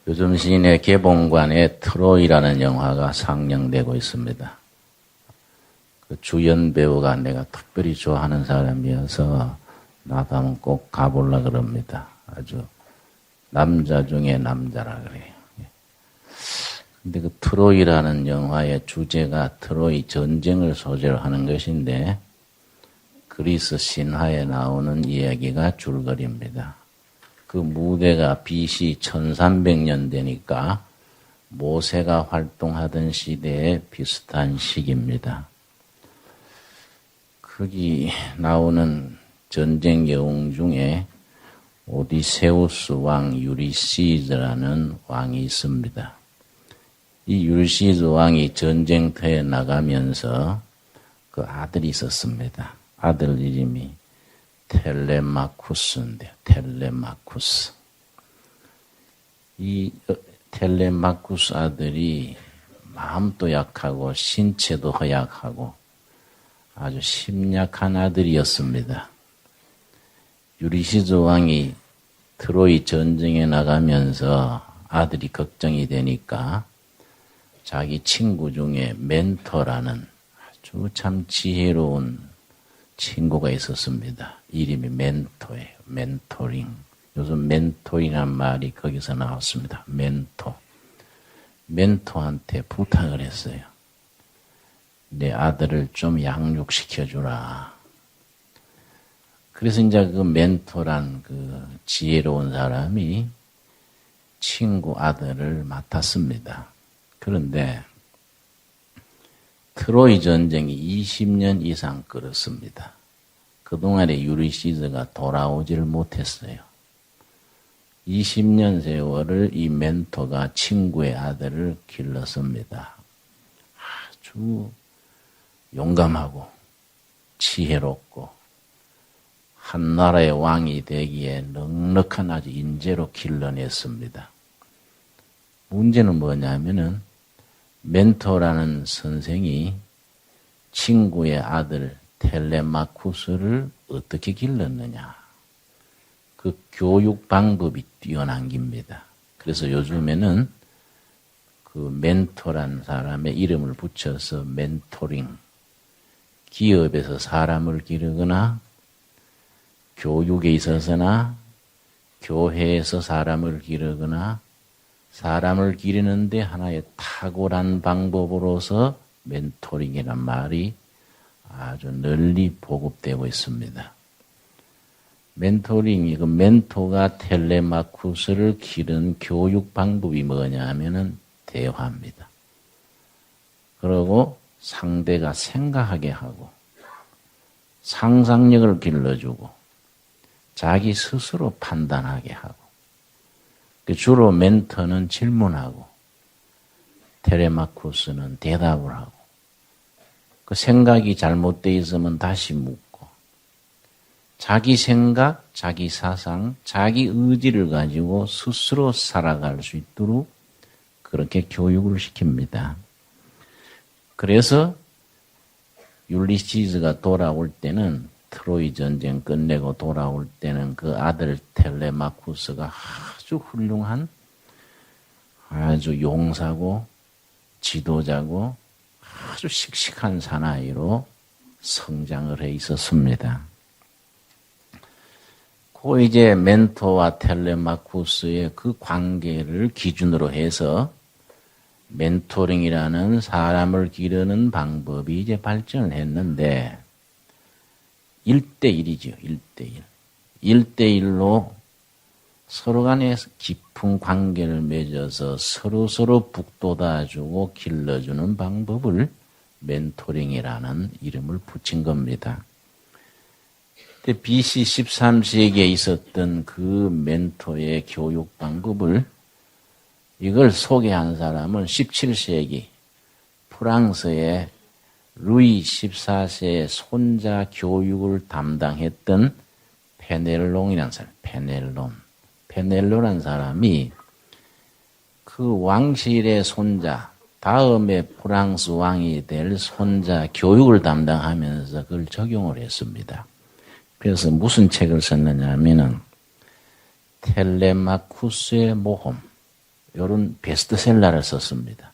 요즘 시내 개봉관에 트로이라는 영화가 상영되고 있습니다. 그 주연 배우가 내가 특별히 좋아하는 사람이어서 나도 한번 꼭 가보려고 그럽니다. 아주 남자 중에 남자라 그래요. 근데 그 트로이라는 영화의 주제가 트로이 전쟁을 소재로 하는 것인데 그리스 신화에 나오는 이야기가 줄거리입니다. 그 무대가 BC 1300년대니까 모세가 활동하던 시대에 비슷한 시기입니다. 거기 나오는 전쟁 영웅 중에 오디세우스 왕 유리시즈라는 왕이 있습니다. 이 유리시즈 왕이 전쟁터에 나가면서 그 아들이 있었습니다. 아들 이름이 텔레마쿠스인데요. 텔레마쿠스. 이 텔레마쿠스 아들이 마음도 약하고 신체도 허약하고 아주 심약한 아들이었습니다. 유리시즈 왕이 트로이 전쟁에 나가면서 아들이 걱정이 되니까 자기 친구 중에 멘토라는 아주 참 지혜로운 친구가 있었습니다. 이름이 멘토예요. 멘토링. 요즘 멘토링이라는 말이 거기서 나왔습니다. 멘토. 멘토한테 부탁을 했어요. 내 아들을 좀 양육시켜주라. 그래서 이제 그 멘토란 그 지혜로운 사람이 친구 아들을 맡았습니다. 그런데 트로이 전쟁이 20년 이상 끌었습니다. 그동안에 유리시즈가 돌아오지를 못했어요. 20년 세월을 이 멘토가 친구의 아들을 길렀습니다. 아주 용감하고 지혜롭고 한 나라의 왕이 되기에 넉넉한 아주 인재로 길러냈습니다. 문제는 뭐냐면은 멘토라는 선생이 친구의 아들 텔레마쿠스를 어떻게 길렀느냐. 그 교육 방법이 뛰어난 겁니다. 그래서 요즘에는 그 멘토란 사람의 이름을 붙여서 멘토링, 기업에서 사람을 기르거나 교육에 있어서나 교회에서 사람을 기르거나 사람을 기르는데 하나의 탁월한 방법으로서 멘토링이란 말이 아주 널리 보급되고 있습니다. 멘토링이 그 멘토가 텔레마쿠스를 기른 교육 방법이 뭐냐 하면은 대화입니다. 그리고 상대가 생각하게 하고 상상력을 길러주고 자기 스스로 판단하게 하고 주로 멘토는 질문하고 텔레마쿠스는 대답을 하고 그 생각이 잘못되어 있으면 다시 묻고 자기 생각, 자기 사상, 자기 의지를 가지고 스스로 살아갈 수 있도록 그렇게 교육을 시킵니다. 그래서 율리시즈가 돌아올 때는 트로이 전쟁 끝내고 돌아올 때는 그 아들 텔레마쿠스가 아주 훌륭한 아주 용사고 지도자고 아주 씩씩한 사나이로 성장을 해 있었습니다. 그 이제 멘토와 텔레마쿠스의 그 관계를 기준으로 해서 멘토링이라는 사람을 기르는 방법이 이제 발전을 했는데 1대1이죠. 1대1. 1대1로 서로 간에 깊은 관계를 맺어서 서로 북돋아주고 길러주는 방법을 멘토링이라는 이름을 붙인 겁니다. BC 13세기에 있었던 그 멘토의 교육 방법을 이걸 소개한 사람은 17세기 프랑스의 루이 14세의 손자 교육을 담당했던 페넬롱이라는 사람, 페넬로라는 사람이 그 왕실의 손자, 다음에 프랑스 왕이 될 손자 교육을 담당하면서 그걸 적용을 했습니다. 그래서 무슨 책을 썼느냐 하면은 텔레마쿠스의 모험, 이런 베스트셀러를 썼습니다.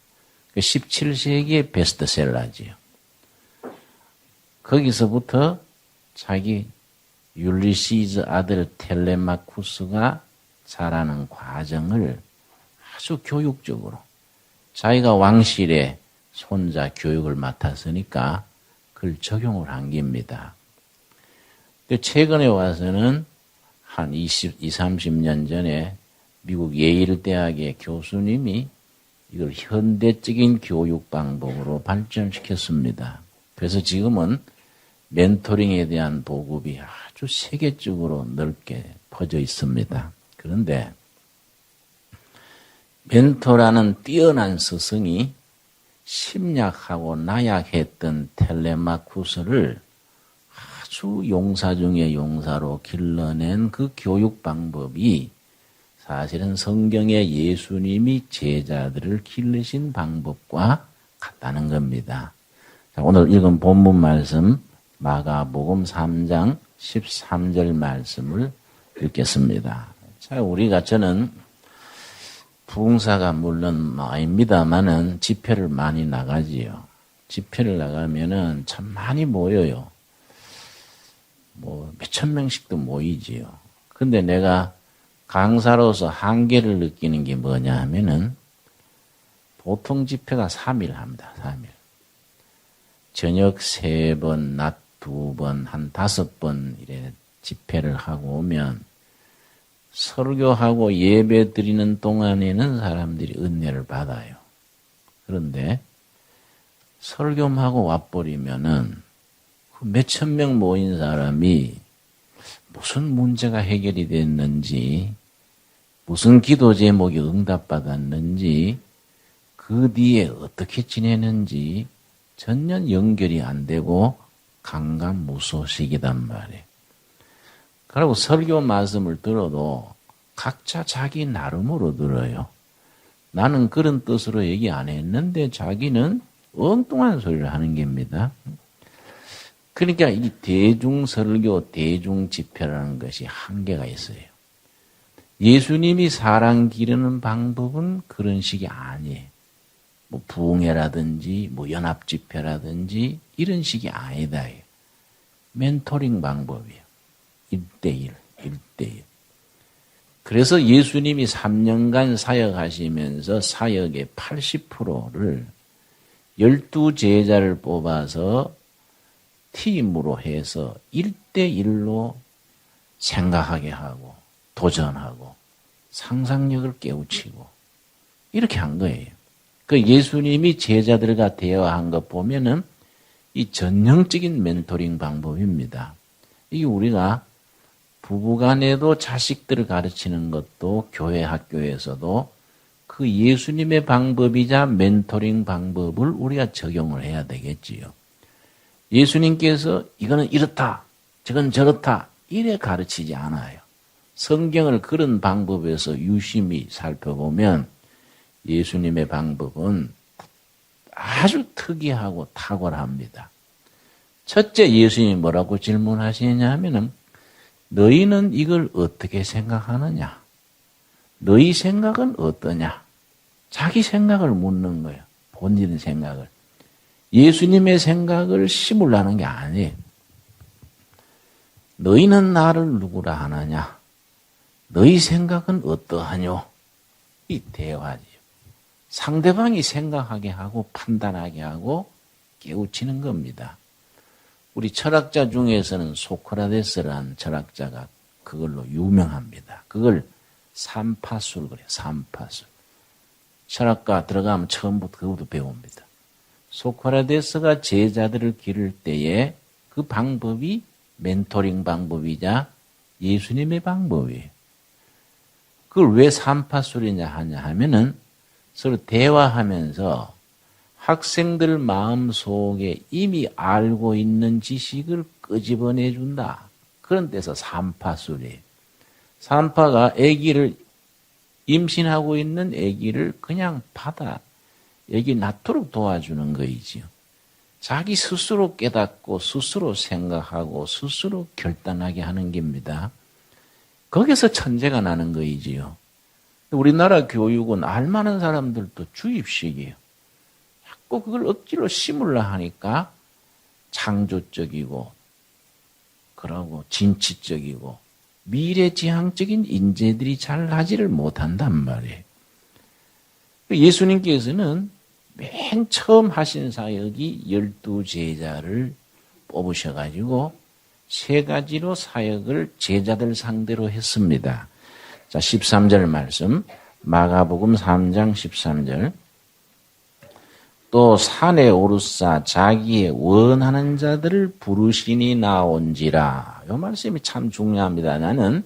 17세기의 베스트셀러지요. 거기서부터 자기 율리시즈 아들 텔레마쿠스가 자라는 과정을 아주 교육적으로 자기가 왕실에 손자 교육을 맡았으니까 그걸 적용을 한 겁니다. 최근에 와서는 한 30년 전에 미국 예일 대학의 교수님이 이걸 현대적인 교육 방법으로 발전시켰습니다. 그래서 지금은 멘토링에 대한 보급이 아주 세계적으로 넓게 퍼져 있습니다. 그런데 멘토라는 뛰어난 스승이 심약하고 나약했던 텔레마쿠스를 아주 용사 중의 용사로 길러낸 그 교육 방법이 사실은 성경의 예수님이 제자들을 기르신 방법과 같다는 겁니다. 자, 오늘 읽은 본문 말씀 마가복음 3장 13절 말씀을 읽겠습니다. 자, 저는 부흥사가 물론 아닙니다만은 집회를 많이 나가지요. 집회를 나가면은 참 많이 모여요. 몇천 명씩도 모이지요. 근데 내가 강사로서 한계를 느끼는 게 뭐냐 하면은 보통 집회가 3일 합니다. 3일. 저녁 3번, 낮 2번, 한 5번 이래 집회를 하고 오면 설교하고 예배 드리는 동안에는 사람들이 은혜를 받아요. 그런데 설교만 하고 와버리면은 그 몇천 명 모인 사람이 무슨 문제가 해결이 됐는지, 무슨 기도 제목이 응답받았는지, 그 뒤에 어떻게 지내는지 전혀 연결이 안 되고 강간무소식이단 말이에요. 그리고 설교 말씀을 들어도 각자 자기 나름으로 들어요. 나는 그런 뜻으로 얘기 안 했는데 자기는 엉뚱한 소리를 하는 겁니다. 그러니까 이 대중설교, 대중집회라는 것이 한계가 있어요. 예수님이 사람 기르는 방법은 그런 식이 아니에요. 부흥회라든지 연합집회라든지 이런 식이 아니다. 멘토링 방법이에요. 1대1. 그래서 예수님이 3년간 사역하시면서 사역의 80%를 12제자를 뽑아서 팀으로 해서 1대1로 생각하게 하고 도전하고 상상력을 깨우치고 이렇게 한 거예요. 그 예수님이 제자들과 대화한 것 보면은 이 전형적인 멘토링 방법입니다. 이게 우리가 부부간에도 자식들을 가르치는 것도 교회 학교에서도 그 예수님의 방법이자 멘토링 방법을 우리가 적용을 해야 되겠지요. 예수님께서 이거는 이렇다, 저건 저렇다 이래 가르치지 않아요. 성경을 그런 방법에서 유심히 살펴보면 예수님의 방법은 아주 특이하고 탁월합니다. 첫째, 예수님이 뭐라고 질문하시느냐 하면은 너희는 이걸 어떻게 생각하느냐? 너희 생각은 어떠냐? 자기 생각을 묻는 거예요. 본인의 생각을. 예수님의 생각을 심으려는 게 아니에요. 너희는 나를 누구라 하느냐? 너희 생각은 어떠하뇨? 이 대화지요. 상대방이 생각하게 하고 판단하게 하고 깨우치는 겁니다. 우리 철학자 중에서는 소크라테스라는 철학자가 그걸로 유명합니다. 그걸 삼파술 그래요. 삼파술. 철학과 들어가면 처음부터 그것도 배웁니다. 소크라테스가 제자들을 기를 때에 그 방법이 멘토링 방법이자 예수님의 방법이에요. 그걸 왜 삼파술이냐 하면은 서로 대화하면서 학생들 마음속에 이미 알고 있는 지식을 끄집어내준다. 그런 데서 삼파술이에요. 삼파가 아기를 임신하고 있는 아기를 그냥 받아 아기 낳도록 도와주는 거이지요. 자기 스스로 깨닫고 스스로 생각하고 스스로 결단하게 하는 겁니다. 거기서 천재가 나는 거이지요. 우리나라 교육은 알만한 사람들도 주입식이에요. 자꾸 그걸 억지로 심으려 하니까 창조적이고, 그러고 진취적이고, 미래지향적인 인재들이 잘 하지를 못한단 말이에요. 예수님께서는 맨 처음 하신 사역이 12제자를 뽑으셔가지고 3가지로 사역을 제자들 상대로 했습니다. 자, 13절 말씀, 마가복음 3장 13절. 또 산에 오르사 자기의 원하는 자들을 부르시니 나온지라. 이 말씀이 참 중요합니다. 나는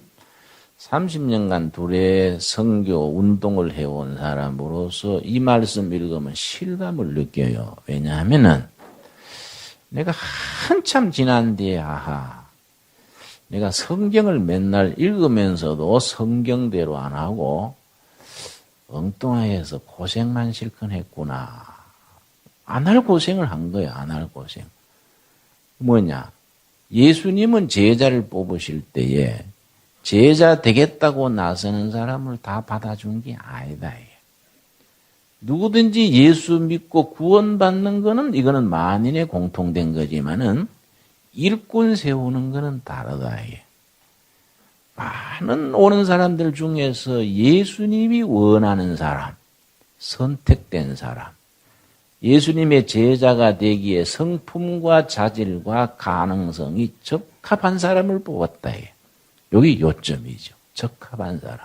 30년간 둘의 선교 운동을 해온 사람으로서 이 말씀 읽으면 실감을 느껴요. 왜냐하면은 내가 한참 지난 뒤에 내가 성경을 맨날 읽으면서도 성경대로 안 하고 엉뚱해서 고생만 실컷 했구나. 안 할 고생을 한 거예요. 안 할 고생. 뭐냐? 예수님은 제자를 뽑으실 때에 제자 되겠다고 나서는 사람을 다 받아준 게 아니다. 누구든지 예수 믿고 구원받는 거는 이거는 만인의 공통된 거지만은 일꾼 세우는 거는 다르다. 많은 오는 사람들 중에서 예수님이 원하는 사람, 선택된 사람, 예수님의 제자가 되기에 성품과 자질과 가능성이 적합한 사람을 뽑았다. 여기 요점이죠. 적합한 사람.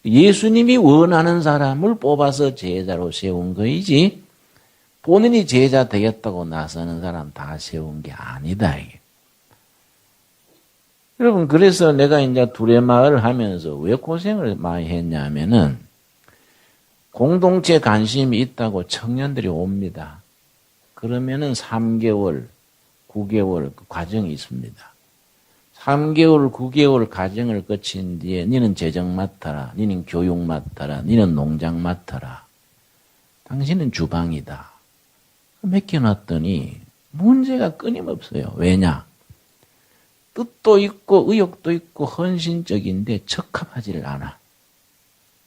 예수님이 원하는 사람을 뽑아서 제자로 세운 거이지 본인이 제자 되겠다고 나서는 사람 다 세운 게 아니다. 이게. 여러분, 그래서 내가 이제 두레마을 하면서 왜 고생을 많이 했냐면은 공동체 관심이 있다고 청년들이 옵니다. 그러면은 3개월, 9개월 그 과정이 있습니다. 3개월, 9개월 과정을 거친 뒤에 니는 재정 맡아라, 니는 교육 맡아라, 니는 농장 맡아라. 당신은 주방이다. 맡겨놨더니 문제가 끊임없어요. 왜냐? 뜻도 있고 의욕도 있고 헌신적인데 적합하지를 않아.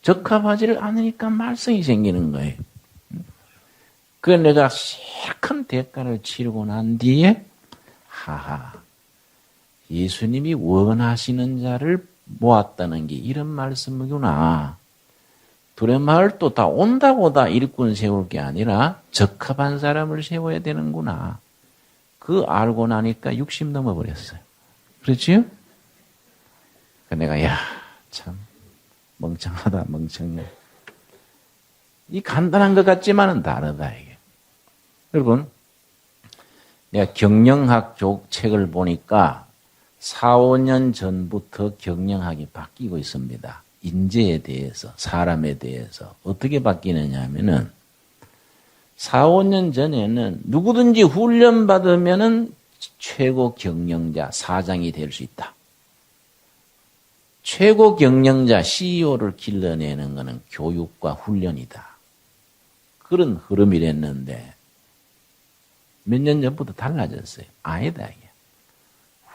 적합하지를 않으니까 말썽이 생기는 거예요. 그 내가 큰 대가를 치르고 난 뒤에 예수님이 원하시는 자를 모았다는 게 이런 말씀이구나. 두레마을 또 다 온다고 다 일꾼 세울 게 아니라 적합한 사람을 세워야 되는구나. 그 알고 나니까 60 넘어버렸어요. 그렇지요? 내가 참 멍청하다 멍청해. 이 간단한 것 같지만은 다르다 이게. 여러분, 내가 경영학 책을 보니까 4, 5년 전부터 경영학이 바뀌고 있습니다. 인재에 대해서, 사람에 대해서. 어떻게 바뀌느냐 하면은 4, 5년 전에는 누구든지 훈련받으면은 최고 경영자, 사장이 될 수 있다. 최고 경영자, CEO를 길러내는 것은 교육과 훈련이다. 그런 흐름이랬는데 몇 년 전부터 달라졌어요. 아니다. 이게.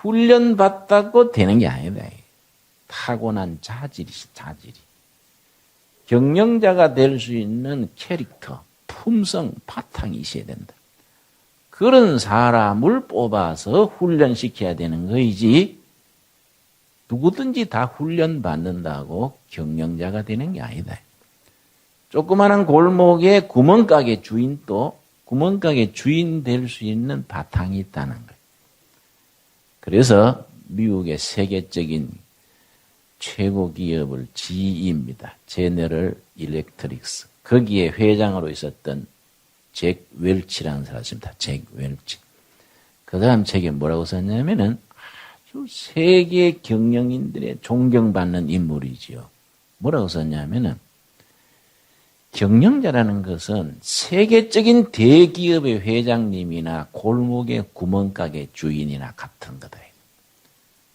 훈련받다고 되는 게 아니다. 이게. 타고난 자질이. 경영자가 될 수 있는 캐릭터, 품성, 바탕이 있어야 된다. 그런 사람을 뽑아서 훈련시켜야 되는 거이지 누구든지 다 훈련받는다고 경영자가 되는 게 아니다. 조그마한 골목에 구멍가게 주인도 구멍가게 주인 될 수 있는 바탕이 있다는 거예요. 그래서 미국의 세계적인 최고 기업을 GE입니다. 제너럴 일렉트릭스. 거기에 회장으로 있었던 잭 웰치라는 사람이 있습니다. 잭 웰치. 그 사람 책에 뭐라고 썼냐면은 아주 세계 경영인들의 존경받는 인물이지요. 뭐라고 썼냐면은 경영자라는 것은 세계적인 대기업의 회장님이나 골목의 구멍가게 주인이나 같은 거다.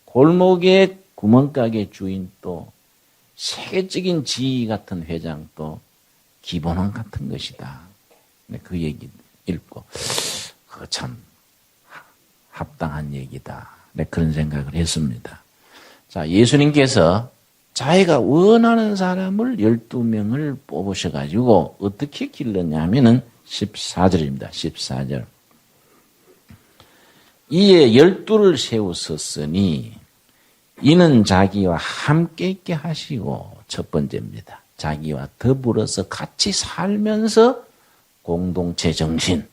골목의 구멍가게 주인도 세계적인 지휘 같은 회장도 기본은 같은 것이다. 그 얘기 읽고 참 합당한 얘기다. 그런 생각을 했습니다. 자, 예수님께서 자기가 원하는 사람을 12명을 뽑으셔가지고 어떻게 길렀냐면은 14절입니다. 14절. 이에 12를 세우셨으니 이는 자기와 함께 있게 하시고, 첫 번째입니다. 자기와 더불어서 같이 살면서 공동체 정신,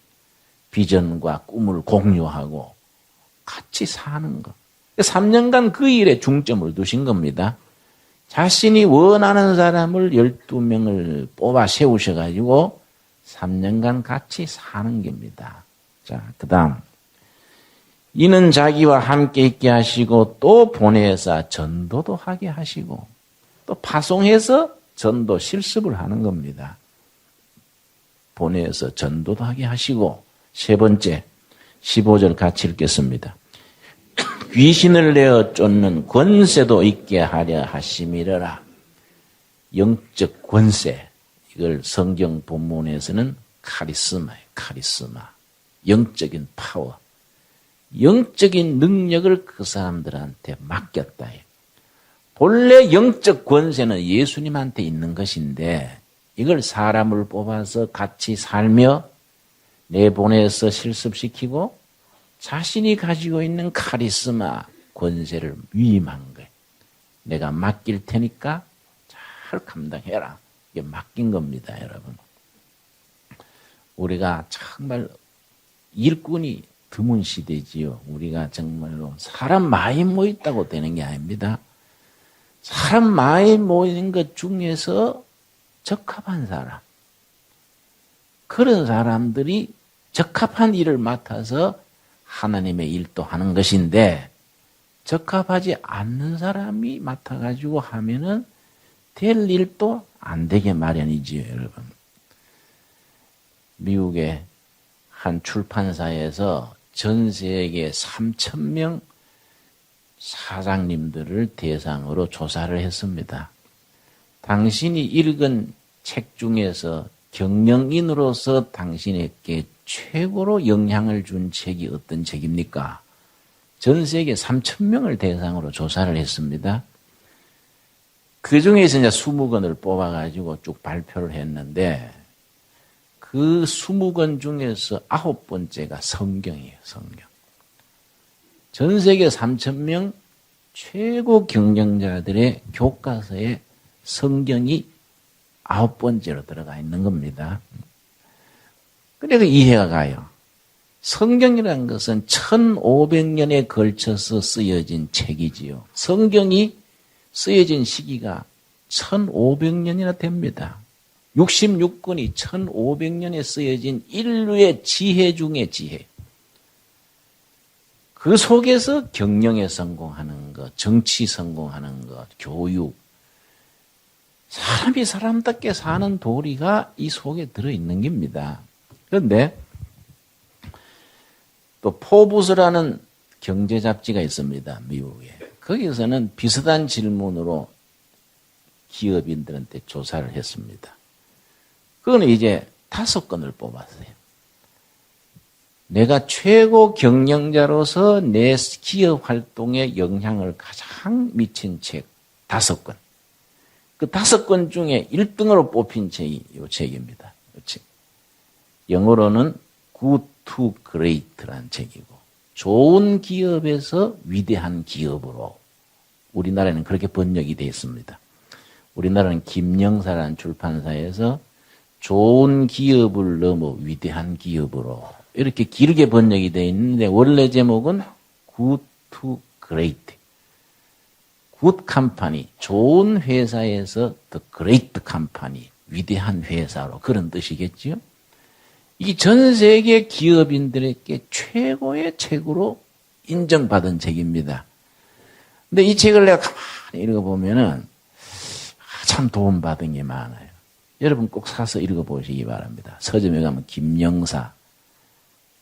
비전과 꿈을 공유하고 같이 사는 것. 3년간 그 일에 중점을 두신 겁니다. 자신이 원하는 사람을 12명을 뽑아 세우셔가지고 3년간 같이 사는 겁니다. 자, 그 다음. 이는 자기와 함께 있게 하시고 또 보내사 전도도 하게 하시고 또 파송해서 전도 실습을 하는 겁니다. 보내서 전도도 하게 하시고, 세 번째 15절 같이 읽겠습니다. 귀신을 내어 쫓는 권세도 있게 하려 하심이라. 영적 권세, 이걸 성경 본문에서는 카리스마예요. 카리스마, 영적인 파워, 영적인 능력을 그 사람들한테 맡겼다. 본래 영적 권세는 예수님한테 있는 것인데 이걸 사람을 뽑아서 같이 살며 내보내서 실습시키고 자신이 가지고 있는 카리스마 권세를 위임한 거예요. 내가 맡길 테니까 잘 감당해라. 이게 맡긴 겁니다, 여러분. 우리가 정말 일꾼이 드문 시대지요. 우리가 정말로 사람 많이 모였다고 되는 게 아닙니다. 사람 많이 모이는 것 중에서 적합한 사람, 그런 사람들이 적합한 일을 맡아서 하나님의 일도 하는 것인데, 적합하지 않는 사람이 맡아가지고 하면은 될 일도 안 되게 마련이지요, 여러분. 미국의 한 출판사에서 전 세계 3,000명 사장님들을 대상으로 조사를 했습니다. 당신이 읽은 책 중에서 경영인으로서 당신에게 최고로 영향을 준 책이 어떤 책입니까? 전 세계 3,000명을 대상으로 조사를 했습니다. 그 중에서 이제 20권을 뽑아가지고 쭉 발표를 했는데, 그 20권 중에서 9번째가 성경이에요, 성경. 전 세계 3,000명 최고 경영자들의 교과서에 성경이 9번째로 들어가 있는 겁니다. 그래서 이해가 가요. 성경이라는 것은 1500년에 걸쳐서 쓰여진 책이지요. 성경이 쓰여진 시기가 1500년이나 됩니다. 66권이 1500년에 쓰여진 인류의 지혜 중의 지혜. 그 속에서 경영에 성공하는 것, 정치 성공하는 것, 교육, 사람이 사람답게 사는 도리가 이 속에 들어있는 겁니다. 그런데 또 포브스라는 경제 잡지가 있습니다, 미국에. 거기서는 비슷한 질문으로 기업인들한테 조사를 했습니다. 그거는 이제 5건을 뽑았어요. 내가 최고 경영자로서 내 기업 활동에 영향을 가장 미친 책 5권. 그 5권 중에 1등으로 뽑힌 책이 이 책입니다. 이 책. 영어로는 Good to Great라는 책이고, 좋은 기업에서 위대한 기업으로, 우리나라에는 그렇게 번역이 되어 있습니다. 우리나라는 김영사라는 출판사에서 좋은 기업을 넘어 위대한 기업으로 이렇게 길게 번역이 되어 있는데, 원래 제목은 Good to Great. Good Company, 좋은 회사에서 The Great Company, 위대한 회사로, 그런 뜻이겠지요. 이 전 세계 기업인들에게 최고의 책으로 인정받은 책입니다. 근데 이 책을 내가 가만히 읽어보면은 참 도움받은 게 많아요. 여러분 꼭 사서 읽어보시기 바랍니다. 서점에 가면 김영사,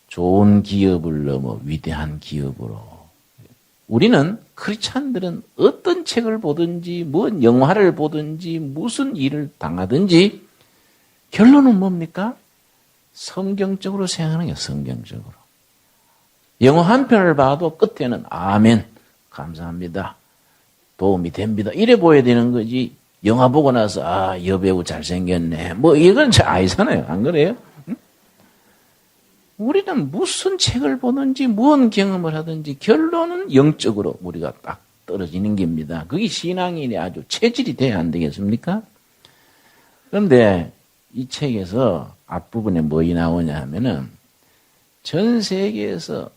좋은 기업을 넘어 위대한 기업으로. 우리는 크리스찬들은 어떤 책을 보든지, 뭔 영화를 보든지, 무슨 일을 당하든지 결론은 뭡니까? 성경적으로 생각하는 게 성경적으로. 영화 한 편을 봐도 끝에는 아멘, 감사합니다. 도움이 됩니다. 이래 보여야 되는 거지. 영화 보고 나서 아, 여배우 잘생겼네. 뭐 이건 잘 아니잖아요. 안 그래요? 응? 우리는 무슨 책을 보든지 무슨 경험을 하든지 결론은 영적으로 우리가 딱 떨어지는 겁니다. 그게 신앙인이 아주 체질이 돼야 안 되겠습니까? 그런데 이 책에서 앞부분에 뭐이 나오냐 하면은 전 세계에서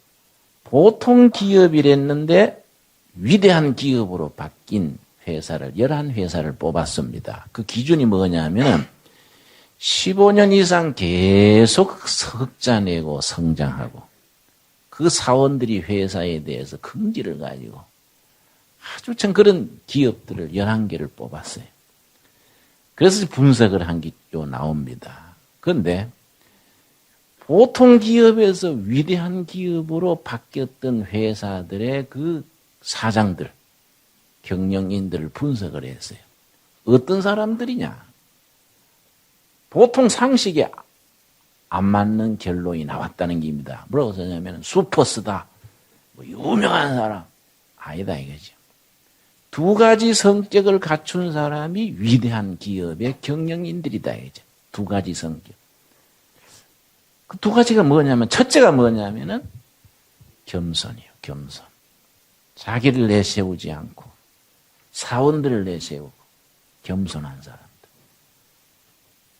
보통 기업이랬는데 위대한 기업으로 바뀐 회사를 11회사를 뽑았습니다. 그 기준이 뭐냐 하면은 15년 이상 계속 흑자 내고 성장하고 그 사원들이 회사에 대해서 긍지를 가지고 아주 참 그런 기업들을 11개를 뽑았어요. 그래서 분석을 한 게 나옵니다. 그런데 보통 기업에서 위대한 기업으로 바뀌었던 회사들의 그 사장들, 경영인들을 분석을 했어요. 어떤 사람들이냐? 보통 상식에 안 맞는 결론이 나왔다는 겁니다. 뭐라고 썼냐면 슈퍼스타, 뭐 유명한 사람 아니다 이거죠. 두 가지 성격을 갖춘 사람이 위대한 기업의 경영인들이다 이거죠. 두 가지 성격. 그 두 가지가 뭐냐면 첫째가 뭐냐면은 겸손이요. 겸손. 자기를 내세우지 않고 사원들을 내세우고 겸손한 사람들.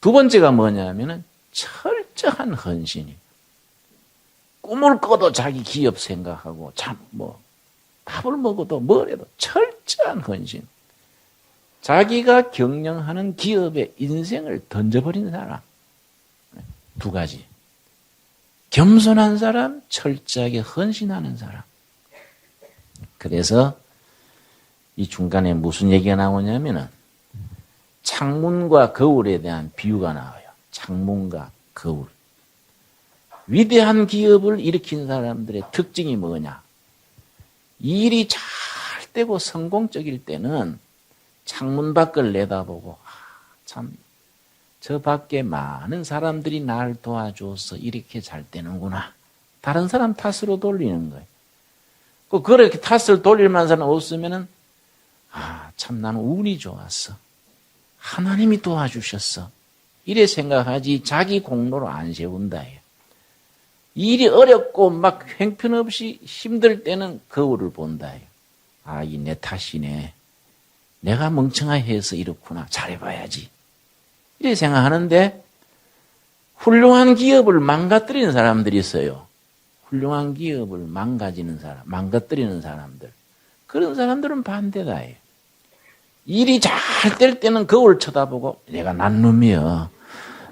두 번째가 뭐냐면은 철저한 헌신이. 꿈을 꿔도 자기 기업 생각하고 참 뭐 밥을 먹어도 뭐래도 철저한 헌신. 자기가 경영하는 기업의 인생을 던져버린 사람. 두 가지. 겸손한 사람, 철저하게 헌신하는 사람. 그래서 이 중간에 무슨 얘기가 나오냐면은 창문과 거울에 대한 비유가 나와요. 창문과 거울. 위대한 기업을 일으킨 사람들의 특징이 뭐냐? 일이 잘 되고 성공적일 때는 창문 밖을 내다보고 참 저 밖에 많은 사람들이 날 도와줘서 이렇게 잘 되는구나. 다른 사람 탓으로 돌리는 거예요. 그렇게 탓을 돌릴 만한 사람 없으면은 참 나는 운이 좋았어. 하나님이 도와주셨어. 이래 생각하지 자기 공로로 안 세운다. 일이 어렵고 막 형편없이 힘들 때는 거울을 본다. 이 내 탓이네. 내가 멍청해서 이렇구나. 잘해봐야지. 이래 생각하는데 훌륭한 기업을 망가뜨리는 사람들이 있어요. 훌륭한 기업을 망가뜨리는 사람들. 그런 사람들은 반대다. 일이 잘 될 때는 거울 쳐다보고 내가 난 놈이여.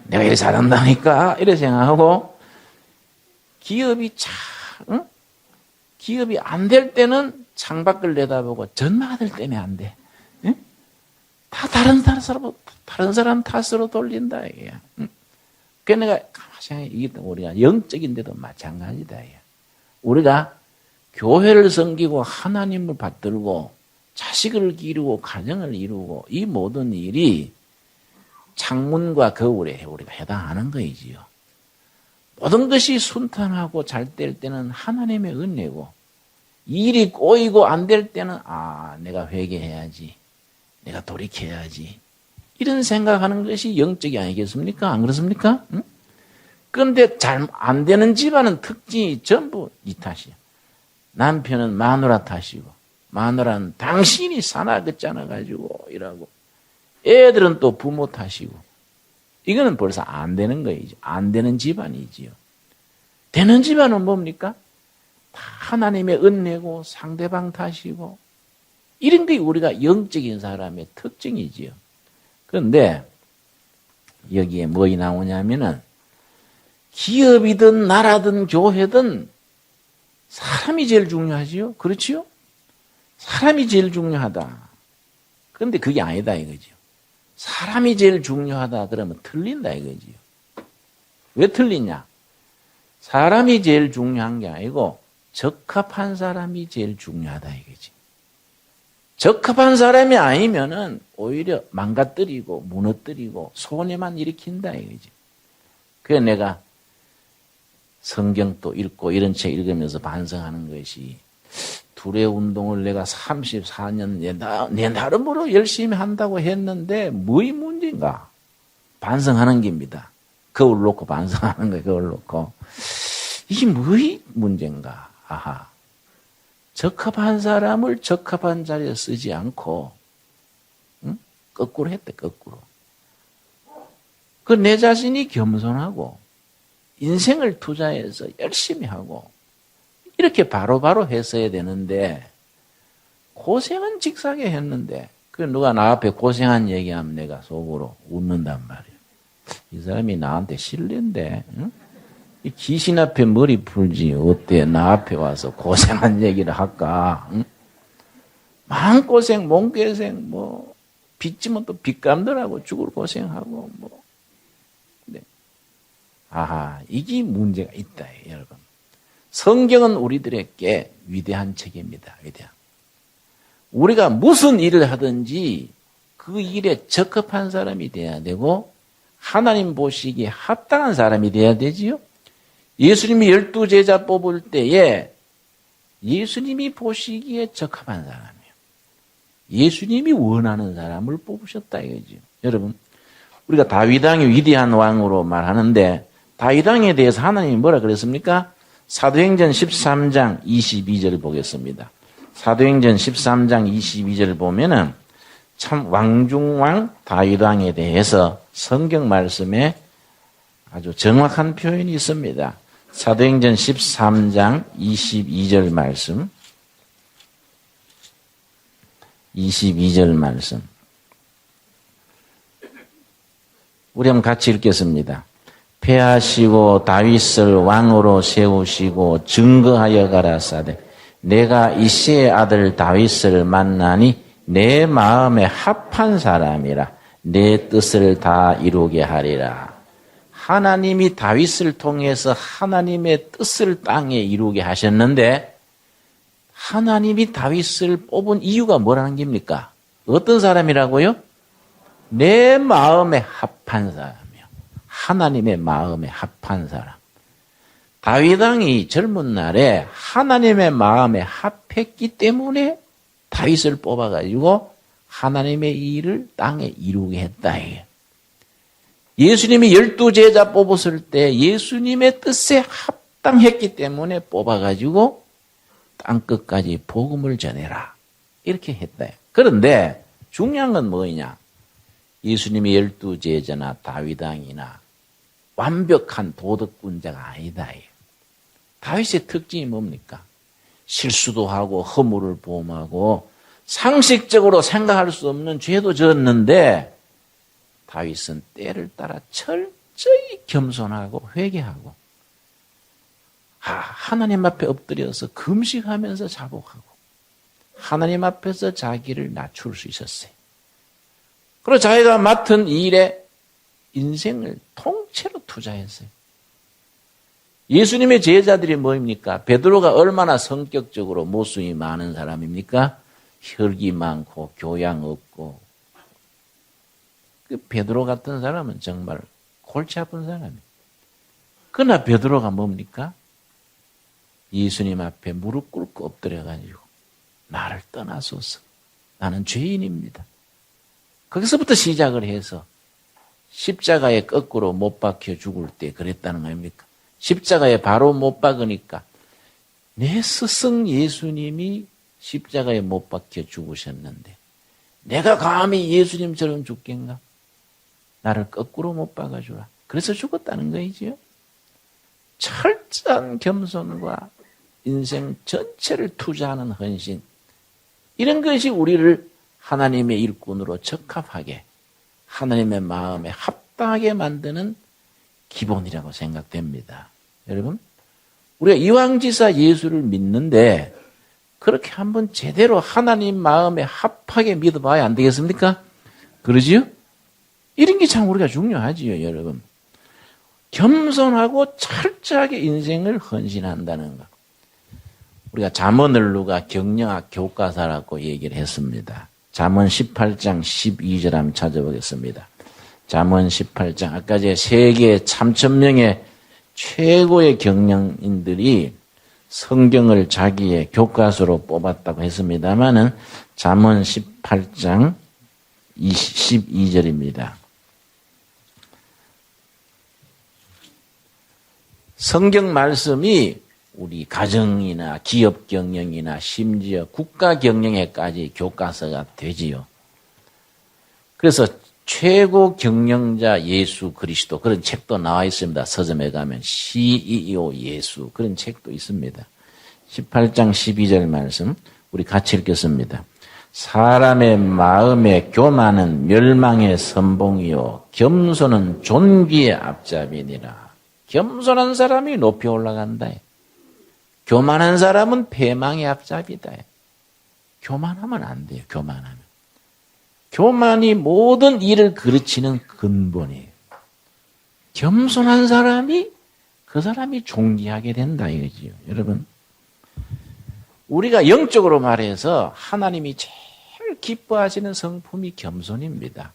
내가 이래 잘한다니까. 이래 생각하고 기업이 기업이 안 될 때는 창밖을 내다보고 전마 아들 때문에 안 돼. 응? 다 다른 사람 탓으로 돌린다. 그래서 내가 가만히 생각해. 이게 우리가 영적인데도 마찬가지다. 우리가 교회를 섬기고 하나님을 받들고 자식을 기르고 가정을 이루고 이 모든 일이 창문과 거울에 우리가 해당하는 거이지요. 모든 것이 순탄하고 잘 될 때는 하나님의 은혜고 일이 꼬이고 안 될 때는 내가 회개해야지. 내가 돌이켜야지. 이런 생각하는 것이 영적이 아니겠습니까? 안 그렇습니까? 응? 그런데 잘 안 되는 집안은 특징이 전부 이 탓이야. 남편은 마누라 탓이고 마누라는 당신이 사나긋잖아 가지고 이라고 애들은 또 부모 탓이고 이거는 벌써 안 되는 거이죠. 안 되는 집안이지요. 되는 집안은 뭡니까? 다 하나님의 은혜고 상대방 탓이고 이런 게 우리가 영적인 사람의 특징이지요. 그런데 여기에 뭐이 나오냐면은 기업이든 나라든 교회든 사람이 제일 중요하지요. 그렇지요? 사람이 제일 중요하다. 그런데 그게 아니다 이거죠. 사람이 제일 중요하다 그러면 틀린다 이거지요. 왜 틀리냐? 사람이 제일 중요한 게 아니고 적합한 사람이 제일 중요하다 이거지. 적합한 사람이 아니면은 오히려 망가뜨리고 무너뜨리고 손해만 일으킨다 이거지. 그래서 내가 성경도 읽고 이런 책 읽으면서 반성하는 것이 수레 운동을 내가 34년 내 나름으로 열심히 한다고 했는데 뭐의 문제인가? 반성하는 겁니다. 거울 놓고 반성하는 거예요. 거울 놓고. 이게 뭐의 문제인가? 아하. 적합한 사람을 적합한 자리에 쓰지 않고 응? 거꾸로 했대. 거꾸로. 그 내 자신이 겸손하고 인생을 투자해서 열심히 하고 이렇게 바로바로 했어야 되는데 고생은 직사게 했는데 그 누가 나 앞에 고생한 얘기하면 내가 속으로 웃는단 말이에요. 이 사람이 나한테 실례인데 응? 이 귀신 앞에 머리 풀지 어때 나 앞에 와서 고생한 얘기를 할까? 응? 마음고생 몸고생 뭐 빚지면 또 빚감들하고 죽을 고생하고 뭐 네. 아하 이게 문제가 있다 여러분. 성경은 우리들에게 위대한 책입니다. 위대한. 우리가 무슨 일을 하든지 그 일에 적합한 사람이 돼야 되고 하나님 보시기에 합당한 사람이 돼야 되지요. 예수님이 12제자 뽑을 때에 예수님이 보시기에 적합한 사람이에요. 예수님이 원하는 사람을 뽑으셨다 이거죠. 여러분 우리가 다윗 왕이 위대한 왕으로 말하는데 다윗 왕에 대해서 하나님이 뭐라 그랬습니까? 사도행전 13장 22절 보겠습니다. 사도행전 13장 22절 보면은 참 왕중왕 다윗 왕에 대해서 성경 말씀에 아주 정확한 표현이 있습니다. 사도행전 13장 22절 말씀. 22절 말씀. 우리 한번 같이 읽겠습니다. 패하시고 다윗을 왕으로 세우시고 증거하여 가라사대 내가 이새의 아들 다윗을 만나니 내 마음에 합한 사람이라 내 뜻을 다 이루게 하리라. 하나님이 다윗을 통해서 하나님의 뜻을 땅에 이루게 하셨는데 하나님이 다윗을 뽑은 이유가 뭐라는 겁니까? 어떤 사람이라고요? 내 마음에 합한 사람이요. 하나님의 마음에 합한 사람. 다윗 왕이 젊은 날에 하나님의 마음에 합했기 때문에 다윗을 뽑아가지고 하나님의 일을 땅에 이루게 했다. 예수님이 12제자 뽑았을 때 예수님의 뜻에 합당했기 때문에 뽑아가지고 땅끝까지 복음을 전해라. 이렇게 했다. 그런데 중요한 건 뭐냐? 예수님이 12제자나 다윗 왕이나 완벽한 도덕군자가 아니다. 다윗의 특징이 뭡니까? 실수도 하고 허물을 범하고 상식적으로 생각할 수 없는 죄도 졌는데 다윗은 때를 따라 철저히 겸손하고 회개하고 하나님 앞에 엎드려서 금식하면서 자복하고 하나님 앞에서 자기를 낮출 수 있었어요. 그리고 자기가 맡은 일에 인생을 통째로 투자했어요. 예수님의 제자들이 뭐입니까? 베드로가 얼마나 성격적으로 모순이 많은 사람입니까? 혈기 많고 교양 없고 그 베드로 같은 사람은 정말 골치 아픈 사람이에요. 그러나 베드로가 뭡니까? 예수님 앞에 무릎 꿇고 엎드려가지고 나를 떠나소서. 나는 죄인입니다. 거기서부터 시작을 해서 십자가에 거꾸로 못 박혀 죽을 때 그랬다는 거 아닙니까? 십자가에 바로 못 박으니까 내 스승 예수님이 십자가에 못 박혀 죽으셨는데 내가 감히 예수님처럼 죽겠나? 나를 거꾸로 못 박아주라. 그래서 죽었다는 거이지요. 철저한 겸손과 인생 전체를 투자하는 헌신, 이런 것이 우리를 하나님의 일꾼으로 적합하게 하나님의 마음에 합당하게 만드는 기본이라고 생각됩니다. 여러분, 우리가 이왕지사 예수를 믿는데 그렇게 한번 제대로 하나님 마음에 합하게 믿어봐야 안 되겠습니까? 그러지요? 이런 게 참 우리가 중요하지요, 여러분. 겸손하고 철저하게 인생을 헌신한다는 것. 우리가 잠언을 누가 경영학 교과서라고 얘기를 했습니다. 잠언 18장 12절 한번 찾아보겠습니다. 잠언 18장. 아까 제 세계 3,000명의 최고의 경영인들이 성경을 자기의 교과서로 뽑았다고 했습니다마는 잠언 18장 12절입니다. 성경 말씀이 우리 가정이나 기업 경영이나 심지어 국가 경영에까지 교과서가 되지요. 그래서 최고 경영자 예수 그리스도 그런 책도 나와 있습니다. 서점에 가면 CEO 예수 그런 책도 있습니다. 18장 12절 말씀 우리 같이 읽겠습니다. 사람의 마음에 교만은 멸망의 선봉이요 겸손은 존귀의 앞잡이니라. 겸손한 사람이 높이 올라간다. 교만한 사람은 패망의 앞잡이다. 교만하면 안 돼요. 교만하면. 교만이 모든 일을 그르치는 근본이에요. 겸손한 사람이 그 사람이 존귀하게 된다 이거지요. 여러분, 우리가 영적으로 말해서 하나님이 제일 기뻐하시는 성품이 겸손입니다.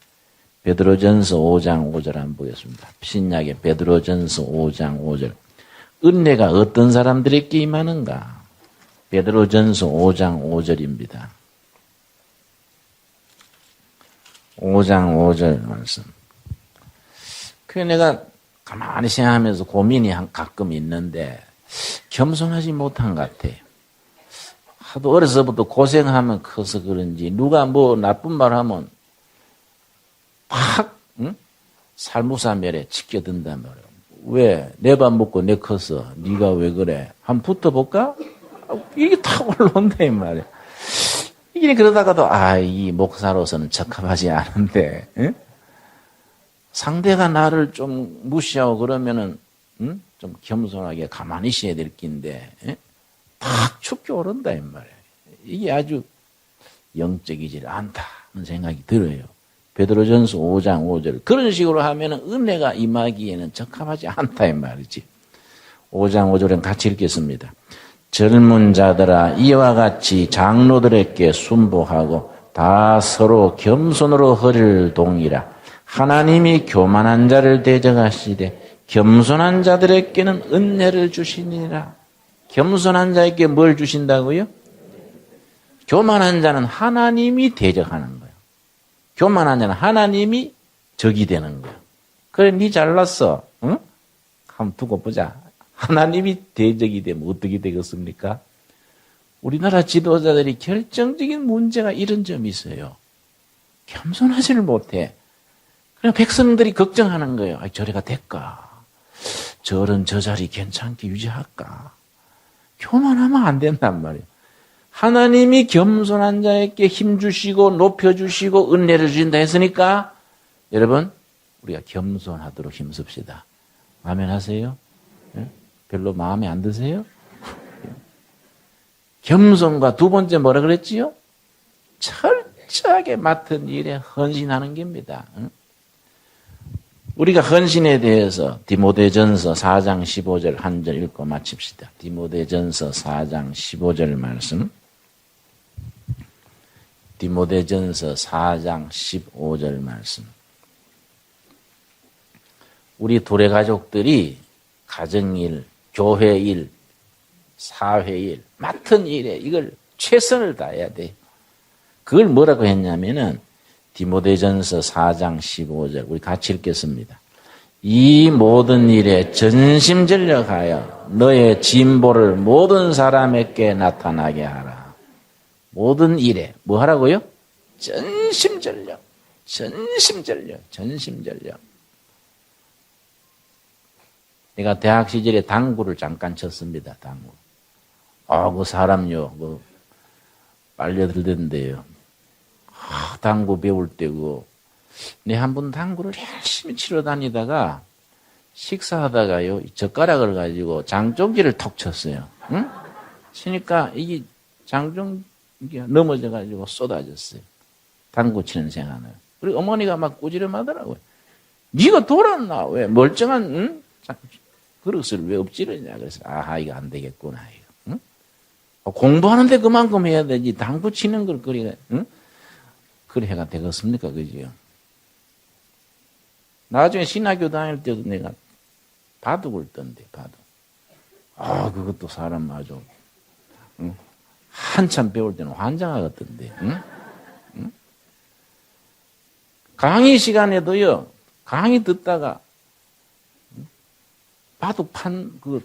베드로전서 5장 5절 한번 보겠습니다. 신약의 베드로전서 5장 5절. 은혜가 어떤 사람들에게 임하는가? 베드로전서 5장 5절입니다. 5장 5절 말씀. 그래 내가 가만히 생각하면서 고민이 가끔 있는데 겸손하지 못한 것 같아. 하도 어려서부터 고생하면 커서 그런지 누가 뭐 나쁜 말 하면 팍 살무사멸에 지켜든단 말이야. 왜? 내 밥 먹고 내 커서 네가 왜 그래? 한번 붙어볼까? 이게 탁 올라온다 이 말이야. 이게 그러다가도 이 목사로서는 적합하지 않은데 상대가 나를 좀 무시하고 그러면은 좀 겸손하게 가만히 있어야 될 낀데 탁 축게 오른다 이 말이야. 이게 아주 영적이지 않다는 생각이 들어요. 베드로전서 5장 5절 그런 식으로 하면은 은혜가 임하기에는 적합하지 않다 이 말이지. 5장 5절은 같이 읽겠습니다. 젊은 자들아 이와 같이 장로들에게 순복하고 다 서로 겸손으로 허리를 동이라. 하나님이 교만한 자를 대적하시되 겸손한 자들에게는 은혜를 주시니라. 겸손한 자에게 뭘 주신다고요? 교만한 자는 하나님이 대적하는 거예요. 교만한 자는 하나님이 적이 되는 거예요. 그래 니 잘났어. 응? 한번 두고 보자. 하나님이 대적이 되면 어떻게 되겠습니까? 우리나라 지도자들이 결정적인 문제가 이런 점이 있어요. 겸손하지를 못해. 그냥 백성들이 걱정하는 거예요. 저래가 될까? 저런 저 자리 괜찮게 유지할까? 교만하면 안 된단 말이에요. 하나님이 겸손한 자에게 힘주시고 높여주시고 은혜를 주신다 했으니까 여러분 우리가 겸손하도록 힘씁시다. 아멘 하세요? 별로 마음에 안 드세요? 겸손과 두 번째 뭐라 그랬지요? 철저하게 맡은 일에 헌신하는 겁니다. 우리가 헌신에 대해서 디모데전서 4장 15절 한 절 읽고 마칩시다. 디모데전서 4장 15절 말씀. 디모데전서 4장 15절 말씀. 우리 도래 가족들이 가정일, 교회일, 사회일, 맡은 일에 이걸 최선을 다해야 돼. 그걸 뭐라고 했냐면은 디모데전서 4장 15절 우리 같이 읽겠습니다. 이 모든 일에 전심전력하여 너의 진보를 모든 사람에게 나타나게 하라. 모든 일에 뭐 하라고요? 전심전력, 전심전력, 전심전력. 내가 대학 시절에 당구를 잠깐 쳤습니다. 당구. 그 사람요, 빨려들던데요. 당구 배울 때고, 내 한 번 당구를 열심히 치러 다니다가 식사하다가요, 젓가락을 가지고 장종기를 톡 쳤어요. 응? 치니까 이게 장종기가 넘어져가지고 쏟아졌어요. 당구 치는 생각을. 그리고 어머니가 막 꾸지람하더라고요. 네가 돌았나? 왜 멀쩡한 그릇을 왜 엎지르냐? 그래서 이거 안 되겠구나. 이거. 응? 공부하는데 그만큼 해야 되지. 당구 치는 걸 그리가 응? 그래 해가 되겠습니까? 그지요? 나중에 신학교 다닐 때도 내가 바둑을 떴는데 바둑. 그것도 사람 아주 응? 한참 배울 때는 환장하겠던데. 응? 응? 강의 시간에도요. 강의 듣다가 바둑 그거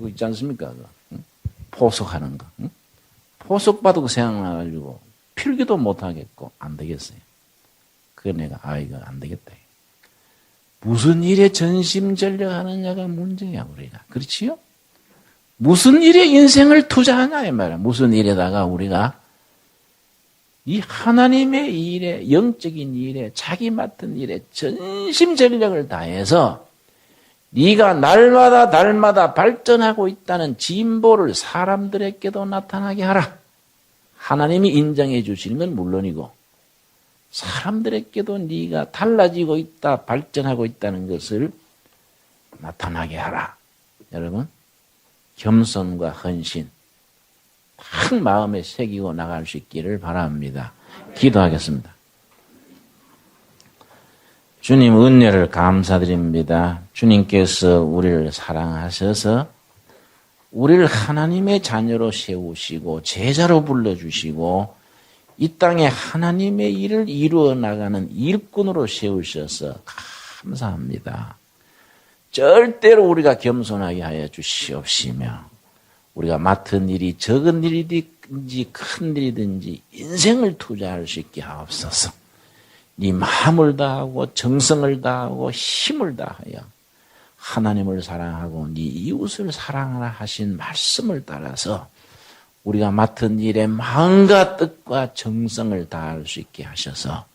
있지 않습니까? 응? 포석하는 거. 응? 포석 바둑 생각나가지고 필기도 못하겠고 안 되겠어요. 그래 내가 이거 안 되겠다. 무슨 일에 전심전력하느냐가 문제야 우리가. 그렇지요? 무슨 일에 인생을 투자하냐 이 말이야. 무슨 일에다가 우리가 이 하나님의 일에 영적인 일에 자기 맡은 일에 전심전력을 다해서 네가 날마다 발전하고 있다는 진보를 사람들에게도 나타나게 하라. 하나님이 인정해 주시는 물론이고 사람들에게도 네가 달라지고 있다, 발전하고 있다는 것을 나타나게 하라. 여러분, 겸손과 헌신 딱 마음에 새기고 나갈 수 있기를 바랍니다. 기도하겠습니다. 주님 은혜를 감사드립니다. 주님께서 우리를 사랑하셔서 우리를 하나님의 자녀로 세우시고 제자로 불러주시고 이 땅에 하나님의 일을 이루어 나가는 일꾼으로 세우셔서 감사합니다. 절대로 우리가 겸손하게 하여 주시옵시며 우리가 맡은 일이 적은 일이든지 큰 일이든지 인생을 투자할 수 있게 하옵소서. 네 마음을 다하고 정성을 다하고 힘을 다하여 하나님을 사랑하고 네 이웃을 사랑하라 하신 말씀을 따라서 우리가 맡은 일에 마음과 뜻과 정성을 다할 수 있게 하셔서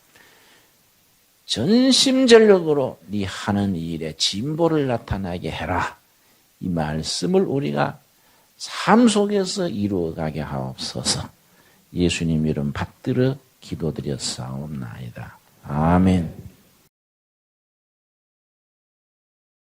전심전력으로 네 하는 일에 진보를 나타나게 해라. 이 말씀을 우리가 삶 속에서 이루어가게 하옵소서. 예수님 이름 받들어 기도드렸사옵나이다. 아멘.